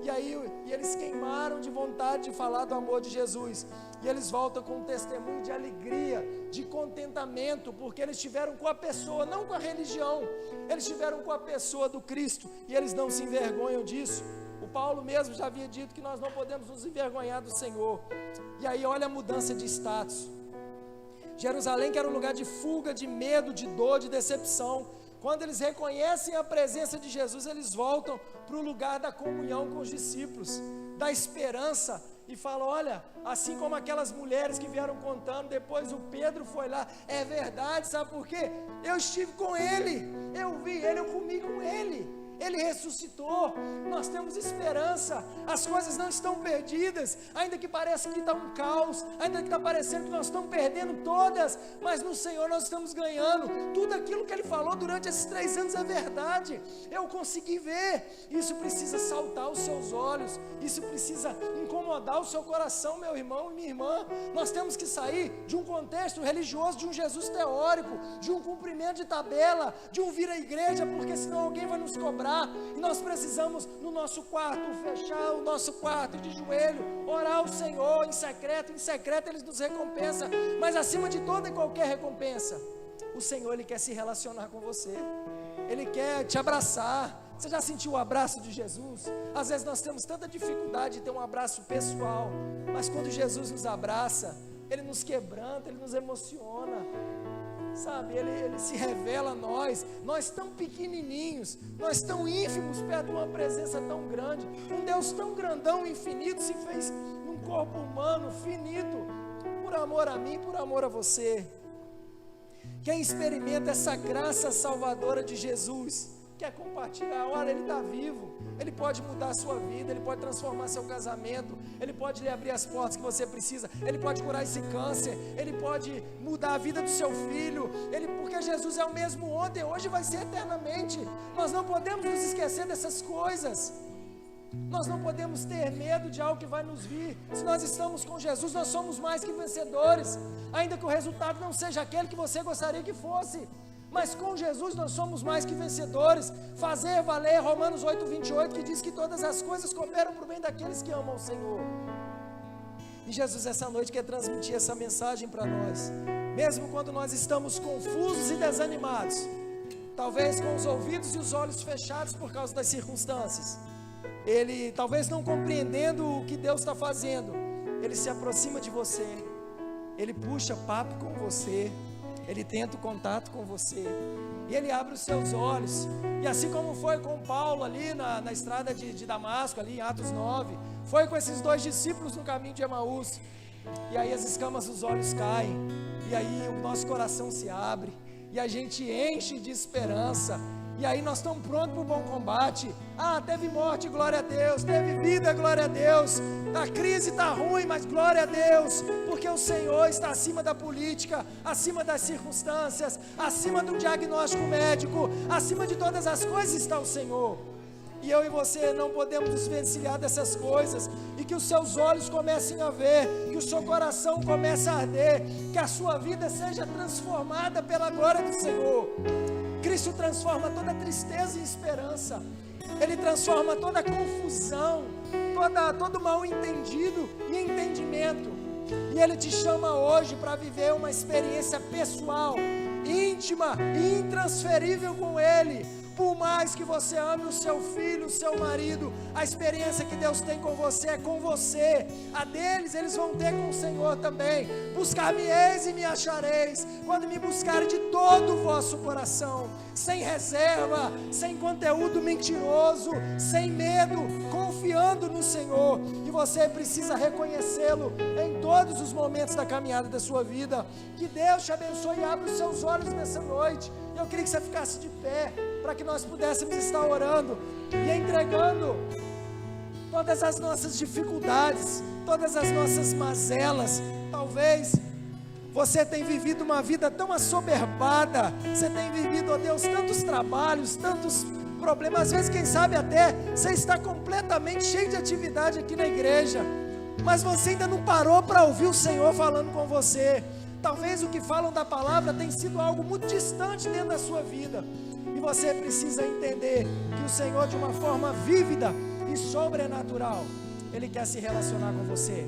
E aí eles queimaram de vontade de falar do amor de Jesus, e eles voltam com um testemunho de alegria, de contentamento, porque eles estiveram com a pessoa, não com a religião, eles estiveram com a pessoa do Cristo, e eles não se envergonham disso. O Paulo mesmo já havia dito que nós não podemos nos envergonhar do Senhor. E aí olha a mudança de status. Jerusalém, que era um lugar de fuga, de medo, de dor, de decepção, quando eles reconhecem a presença de Jesus, eles voltam para o lugar da comunhão com os discípulos, da esperança, e falam: olha, assim como aquelas mulheres que vieram contando, depois o Pedro foi lá, é verdade, sabe por quê? Eu estive com ele, eu vi ele, eu comi com ele, ele ressuscitou, nós temos esperança, as coisas não estão perdidas, ainda que pareça que está um caos, ainda que está parecendo que nós estamos perdendo todas, mas no Senhor nós estamos ganhando. Tudo aquilo que Ele falou durante esses 3 anos é verdade, eu consegui ver. Isso precisa saltar os seus olhos, isso precisa incomodar o seu coração, meu irmão e minha irmã. Nós temos que sair de um contexto religioso, de um Jesus teórico, de um cumprimento de tabela, de um vir à igreja, porque senão alguém vai nos cobrar. E nós precisamos, no nosso quarto, fechar o nosso quarto de joelho, orar ao Senhor em secreto Ele nos recompensa, mas acima de toda e qualquer recompensa, o Senhor Ele quer se relacionar com você, Ele quer te abraçar. Você já sentiu o abraço de Jesus? Às vezes nós temos tanta dificuldade de ter um abraço pessoal, mas quando Jesus nos abraça, Ele nos quebranta, Ele nos emociona, sabe, ele se revela a nós tão pequenininhos, nós tão ínfimos perto de uma presença tão grande. Um Deus tão grandão, infinito, se fez num corpo humano, finito, por amor a mim, por amor a você. Quem experimenta essa graça salvadora de Jesus, quer compartilhar, olha, Ele está vivo, Ele pode mudar a sua vida, Ele pode transformar seu casamento, Ele pode lhe abrir as portas que você precisa, Ele pode curar esse câncer, Ele pode mudar a vida do seu filho, porque Jesus é o mesmo ontem, hoje, vai ser eternamente. Nós não podemos nos esquecer dessas coisas, nós não podemos ter medo de algo que vai nos vir. Se nós estamos com Jesus, nós somos mais que vencedores, ainda que o resultado não seja aquele que você gostaria que fosse, mas com Jesus nós somos mais que vencedores. Fazer valer Romanos 8:28, que diz que todas as coisas cooperam para o bem daqueles que amam o Senhor. E Jesus essa noite quer transmitir essa mensagem para nós, mesmo quando nós estamos confusos e desanimados, talvez com os ouvidos e os olhos fechados por causa das circunstâncias, Ele talvez não compreendendo o que Deus está fazendo, Ele se aproxima de você, Ele puxa papo com você, Ele tenta o contato com você, e Ele abre os seus olhos. E assim como foi com Paulo ali na estrada de Damasco, ali em Atos 9, foi com esses 2 discípulos no caminho de Emaús, e aí as escamas dos olhos caem, e aí o nosso coração se abre, e a gente enche de esperança, E aí nós estamos prontos para o bom combate. Teve morte, glória a Deus. Teve vida, glória a Deus. A crise está ruim, mas glória a Deus, porque o Senhor está acima da política, acima das circunstâncias, acima do diagnóstico médico, acima de todas as coisas está o Senhor. E eu e você não podemos nos desvencilhar dessas coisas, e que os seus olhos comecem a ver, que o seu coração comece a arder, que a sua vida seja transformada pela glória do Senhor. Cristo transforma toda tristeza em esperança, Ele transforma toda confusão, todo mal entendido em entendimento, e Ele te chama hoje para viver uma experiência pessoal, íntima e intransferível com Ele. Por mais que você ame o seu filho, o seu marido, a experiência que Deus tem com você é com você. A deles, eles vão ter com o Senhor também. Buscar-me-eis e me achareis, quando me buscarem de todo o vosso coração, sem reserva, sem conteúdo mentiroso, sem medo, confiando no Senhor. E você precisa reconhecê-lo em todos os momentos da caminhada da sua vida. Que Deus te abençoe e abra os seus olhos nessa noite. Eu queria que você ficasse de pé, para que nós pudéssemos estar orando e entregando todas as nossas dificuldades, todas as nossas mazelas. Talvez você tenha vivido uma vida tão assoberbada, você tem vivido, ó Deus, tantos trabalhos, tantos problemas, às vezes quem sabe até você está completamente cheio de atividade aqui na igreja, mas você ainda não parou para ouvir o Senhor falando com você. Talvez o que falam da palavra tenha sido algo muito distante dentro da sua vida, e você precisa entender que o Senhor, de uma forma vívida e sobrenatural, Ele quer se relacionar com você.